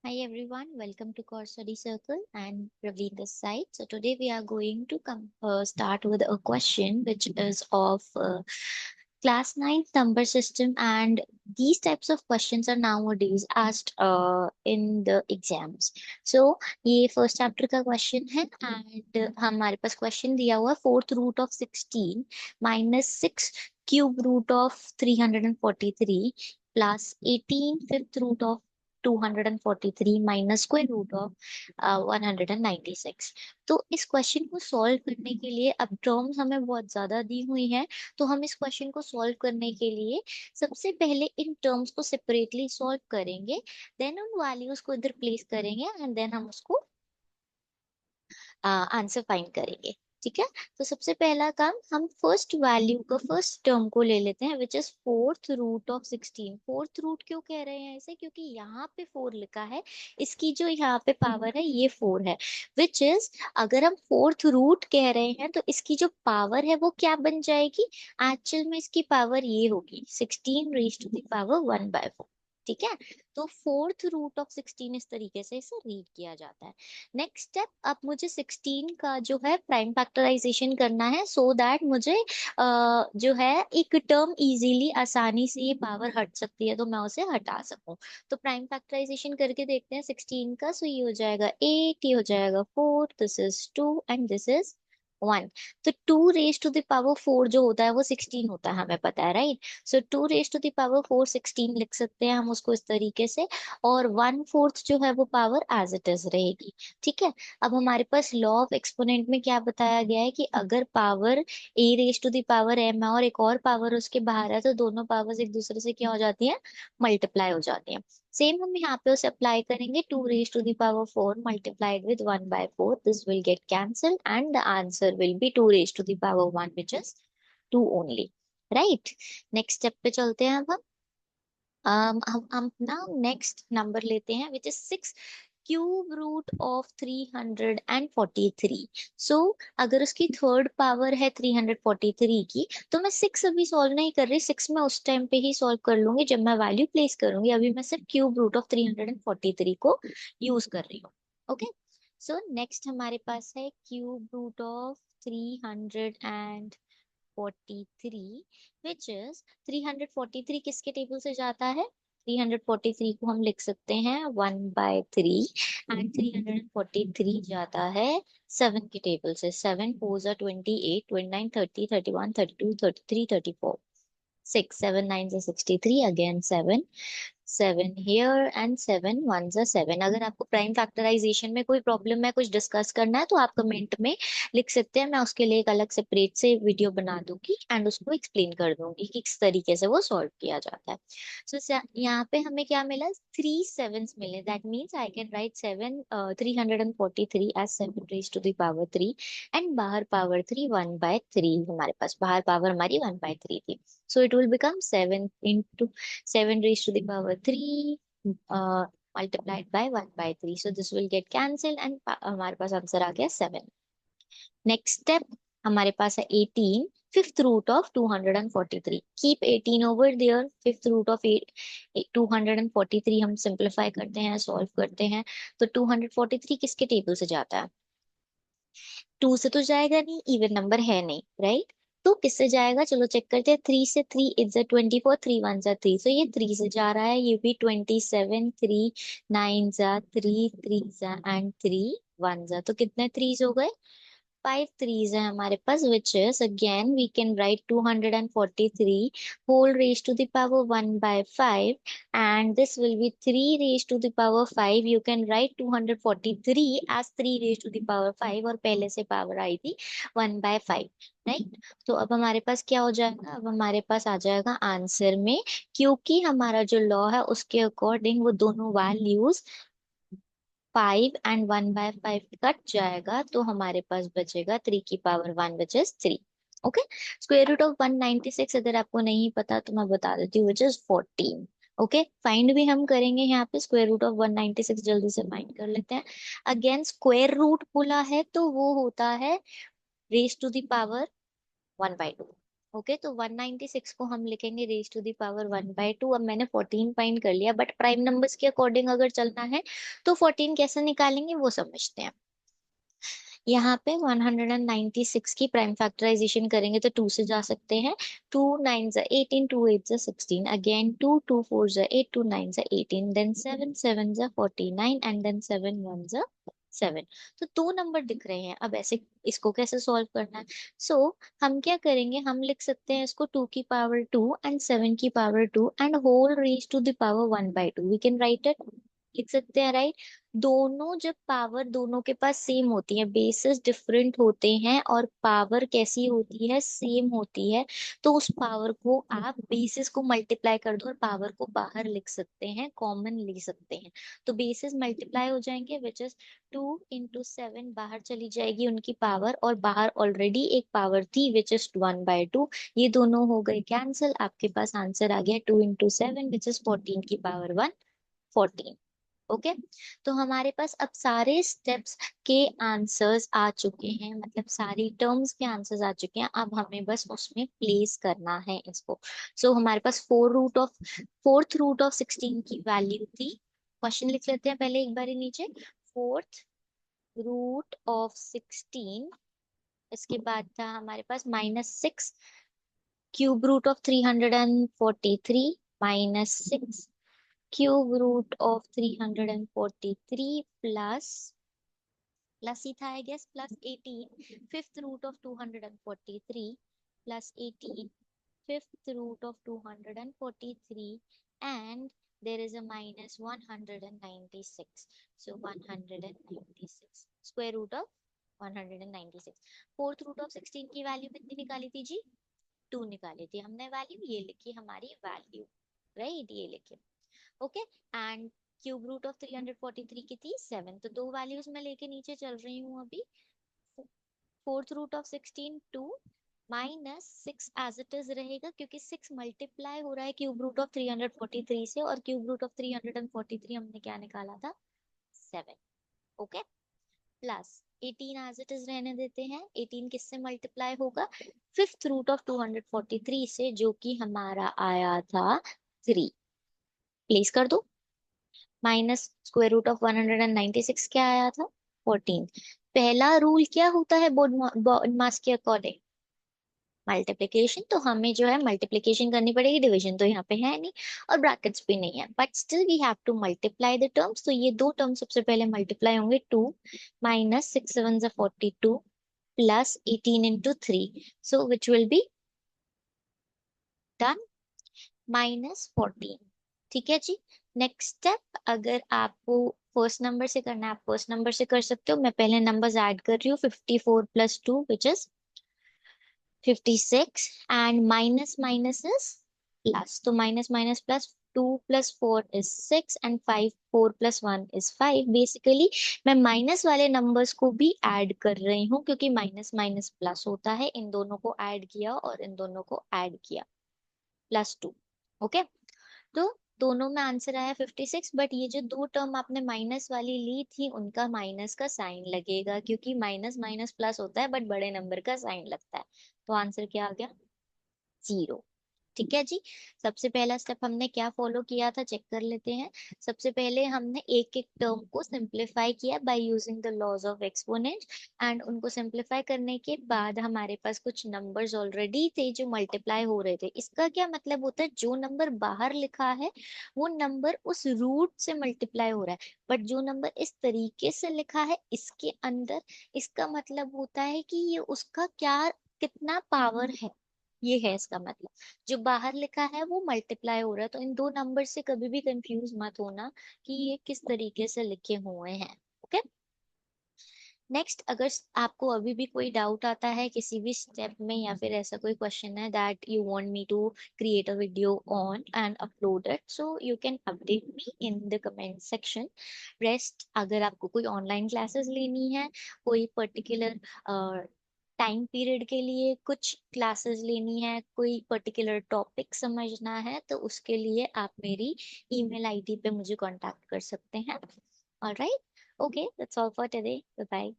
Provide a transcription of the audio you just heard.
Hi everyone, welcome to Core Study Circle and Praveen this side. So today we are going to start with a question which is of class 9 number system, and these types of questions are nowadays asked in the exams. So ये first chapter का question है and हमारे पास question दिया हुआ है fourth root of 16 minus 6 cube root of 343 plus 18 fifth root of 243 minus square root of 196। तो इस क्वेश्चन को सॉल्व करने के लिए अब टर्म्स हमें बहुत ज्यादा दी हुई है, तो हम इस क्वेश्चन को सॉल्व करने के लिए सबसे पहले इन टर्म्स को सेपरेटली सॉल्व करेंगे, देन उन वैल्यूज को इधर प्लेस करेंगे एंड देन हम उसको आंसर फाइंड करेंगे। ठीक है, तो सबसे पहला काम हम फर्स्ट वैल्यू का फर्स्ट टर्म को ले लेते हैं which is fourth root of 16। Fourth root क्यों कह रहे हैं ऐसे, क्योंकि यहाँ पे 4 लिखा है, इसकी जो यहाँ पे पावर है ये 4 है, विच इज अगर हम फोर्थ रूट कह रहे हैं तो इसकी जो पावर है वो क्या बन जाएगी, एक्चुअल में इसकी पावर ये होगी 16 रेज टू द पावर 1/4। ठीक है, तो फोर्थ रूट ऑफ 16 इस तरीके से इसे रीड किया जाता है। नेक्स्ट स्टेप, अब मुझे 16 का जो है प्राइम फैक्टराइजेशन करना है सो दैट मुझे जो है एक टर्म इजीली आसानी से ये पावर हट सकती है तो मैं उसे हटा सकूं। तो प्राइम फैक्टराइजेशन करके देखते हैं 16 का। सो ये हो जाएगा 8, ये हो जाएगा 4, this is 2 and this is 1। तो 2 रेज टू द पावर 4 जो होता है वो 16 होता है, हमें पता है right. So 2 raise to the power 4 16 लिख सकते हैं हम उसको इस तरीके से, और 1/4 जो है वो पावर एज इट इज रहेगी। ठीक है, अब हमारे पास लॉ ऑफ एक्सपोनेंट में क्या बताया गया है कि अगर power a raise to the power m है और एक और पावर उसके बाहर है तो दोनों पावर्स एक दूसरे से क्या हो जाती है, मल्टीप्लाई हो जाती है। सेम हम यहाँ पे उसे अप्लाई करेंगे, 2 raise to the power 4 multiplied with 1/4, this will get cancel and the answer will be 2 raise to the power 1 which is 2 only. Right, next step पे चलते हैं। अब हम ना नेक्स्ट नंबर लेते हैं which is 6 cube root of 343। So अगर उसकी थर्ड पावर है 343 की, तो मैं 6 अभी सॉल्व नहीं कर रही, 6 मैं उस टाइम पे ही सॉल्व कर लूंगी जब मैं वैल्यू प्लेस करूंगी। अभी मैं सिर्फ क्यूब रूट ऑफ 343 को यूज कर रही हूँ। ओके, सो नेक्स्ट हमारे पास है cube root of 343 which is 343 किसके टेबल से जाता है, 343 को हम लिख सकते हैं 1/3 एंड 343 जाता है 7 के टेबल से। 7 4 28, 29 30 31 32 33 34, 6 7 9 63 अगेन 7, 7 हियर एंड 7 1 7। अगर आपको प्राइम फैक्टराइजेशन में कोई प्रॉब्लम है, कुछ डिस्कस करना है, तो आप कमेंट में लिख सकते हैं, मैं उसके लिए एक अलग सेपरेट से वीडियो बना दूंगी एंड उसको एक्सप्लेन कर दूंगी कि किस तरीके से वो सॉल्व किया जाता है। सो यहाँ पे हमें क्या मिला, 3 7s मिले, that means I can write 343 as 7 raise to the power 3 and बाहर पावर 3 1/3, हमारे पास बाहर पावर हमारी 1/3 थी। So it will become 7 raise to the power 3 multiplied by 1/3, so this will get cancelled and हमारे पास आंसर आ गया 7। Next step हमारे पास है 18 fifth root of 243। Keep 18 over there, fifth root of 243 हम सिंप्लीफाई करते हैं, सॉल्व करते हैं। तो 243 किसके टेबल से जाता है, 2 से तो जाएगा नहीं, इवन नंबर है नहीं राइट। तो किससे जाएगा, चलो चेक करते हैं। 3 से, 3 इज 24, 3 1 जा 3, तो ये 3 से जा रहा है, ये भी 27, 3 9 जा 3, 3 जा एंड 3 1 जा, तो कितने थ्रीज हो गए, 5 3s है हमारे पास, which is again we can write 243 whole raised to the power 1/5, and this will be 3 raised to the power 5। You can write 243 as 3 raised to the power 5, और पहले से पावर आई थी 1/5 राइट। तो अब हमारे पास क्या हो जाएगा, अब हमारे पास आ जाएगा आंसर में, क्योंकि हमारा जो लॉ है उसके अकॉर्डिंग वो दोनों वैल्यूज 5 एंड 1/5 कट जाएगा, तो हमारे पास बचेगा 3 की power 1 which is 3। Okay, square root of 196 अगर आपको नहीं पता तो मैं बता देती हूँ, विच इज 14। ओके, फाइंड भी हम करेंगे यहाँ पे, स्क्वायर रूट ऑफ 196 जल्दी से फाइंड कर लेते हैं। अगेन स्क्वायर रूट बोला है तो वो होता है raise to the power 1/2। Okay, तो 196 को हम लिखेंगे रेज टू द पावर 1/2। अब मैंने 14 फाइंड कर लिया, बट प्राइम नंबर्स के अकॉर्डिंग अगर चलना है तो 14 कैसे निकालेंगे वो समझते हैं। यहाँ पे 196 की प्राइम फैक्टराइजेशन करेंगे तो 2 से जा सकते हैं। 2 9 जा 18, 2 8 जा 16, अगेन 2 2 4 जा 8, 2 9 जा 18, देन 7 7 जा 49 एंड देन 7 1 जा 7। तो दो नंबर दिख रहे हैं। अब ऐसे इसको कैसे सॉल्व करना है? हम क्या करेंगे, हम लिख सकते हैं इसको 2 की पावर 2 एंड 7 की power 2 and whole raise to the power 1/2। We can write it, लिख सकते हैं, राइट। दोनों जब पावर दोनों के पास सेम होती है, बेसिस डिफरेंट होते हैं और पावर कैसी होती है, सेम होती है, तो उस पावर को आप बेसिस को मल्टीप्लाई कर दो और पावर को बाहर लिख सकते हैं, कॉमन ले सकते हैं। तो बेसिस मल्टीप्लाई हो जाएंगे, विच इज 2 into 7, बाहर चली जाएगी उनकी पावर और बाहर ऑलरेडी एक पावर थी विच इज 1/2। ये दोनों हो गए कैंसिल, आपके पास आंसर आ गया 2 into 7 विच इज 14 की पावर 1, 14। ओके, तो हमारे पास अब सारे स्टेप्स के आंसर्स आ चुके हैं, मतलब सारी टर्म्स के आंसर्स आ चुके हैं। अब हमें बस उसमें प्लेस करना है इसको। हमारे पास फोर्थ रूट ऑफ 16 की वैल्यू थी। क्वेश्चन लिख लेते हैं पहले एक बार नीचे। फोर्थ रूट ऑफ 16, इसके बाद था हमारे पास -6, cube root of 343 -6 cube root of 343 plus plus ही था I guess, plus 18 fifth root of 243 plus 18 fifth root of 243 and there is a minus 196, so 196 square root of 196। Fourth root of 16 की value कितनी निकाली थी जी? 2 निकाली थी हमने value, ये लिखी हमारी वैल्यू, राइट, ये लिखी। Okay, and cube root of 343 की थी 7। तो दो वैल्यूज मैं लेके नीचे चल रही हूँ अभी। Fourth root of 16 2 -6 as it is रहेगा, क्योंकि 6 मल्टीप्लाई हो रहा है क्यूब रूट ऑफ 343 से, और क्यूब रूट ऑफ 343 हमने क्या निकाला था? 7। Okay, plus 18 as it is रहने देते हैं। 18 किससे मल्टीप्लाई होगा? फिफ्थ रूट ऑफ 243 से, जो कि हमारा आया था 3। प्लेस कर दो। माइनस स्क्वायर रूट ऑफ 196 क्या आया था? 14। पहला रूल क्या होता है बोर्ड मास के अकॉर्डिंग? मल्टीप्लिकेशन। तो हमें जो है मल्टीप्लिकेशन करनी पड़ेगी, डिवीजन तो यहाँ पे है नहीं और ब्रैकेट्स भी नहीं है, but still we have to multiply the terms. तो ये दो टर्म सबसे पहले मल्टीप्लाई होंगे। 2 -6 7 42 plus 18 into 3, so which will be done -14। ठीक है जी। नेक्स्ट स्टेप, अगर आपको फर्स्ट नंबर से करना है आप फर्स्ट नंबर से कर सकते हो। मैं पहले नंबर्स ऐड कर रही हूँ। 54 + 2 which is 56 and minus minus is plus, तो minus minus plus. 2 + 4 is 6 and 5 4 + 1 is 5। Basically मैं माइनस वाले नंबर्स को भी ऐड कर रही हूँ, क्योंकि माइनस माइनस प्लस होता है। इन दोनों को ऐड किया और इन दोनों को ऐड किया, +2। ओके, तो दोनों में आंसर आया 56, बट ये जो दो टर्म आपने माइनस वाली ली थी उनका माइनस का साइन लगेगा, क्योंकि माइनस माइनस प्लस होता है बट बड़े नंबर का साइन लगता है। तो आंसर क्या आ गया? 0। ठीक है जी। सबसे पहला स्टेप हमने क्या फॉलो किया था, चेक कर लेते हैं। सबसे पहले हमने एक एक टर्म को सिंप्लीफाई किया by using the laws of exponent, and उनको सिंप्लीफाई करने के बाद हमारे पास कुछ नंबर्स ऑलरेडी थे जो मल्टीप्लाई हो रहे थे। इसका क्या मतलब होता है, जो नंबर बाहर लिखा है वो नंबर उस रूट से मल्टीप्लाई हो रहा है, बट जो नंबर इस तरीके से लिखा है इसके अंदर, इसका मतलब होता है कि ये उसका क्या, कितना पावर है, ये है इसका मतलब। जो बाहर लिखा है वो मल्टीप्लाई हो रहा है। तो इन दो नंबर से कभी भी कंफ्यूज मत होना कि ये किस तरीके से लिखे हुए हैं। ओके, नेक्स्ट, अगर आपको अभी भी कोई डाउट आता है किसी भी स्टेप में, या फिर ऐसा कोई क्वेश्चन है that you want me to create a video on and upload it, so you can update me in the comment section. Rest, अगर आपको कोई ऑनलाइन क्लासेस लेनी है, कोई पर्टिकुलर टाइम पीरियड के लिए कुछ क्लासेस लेनी है, कोई पर्टिकुलर टॉपिक समझना है, तो उसके लिए आप मेरी ईमेल आईडी पे मुझे कांटेक्ट कर सकते हैं। Alright, okay, that's all for today, bye bye.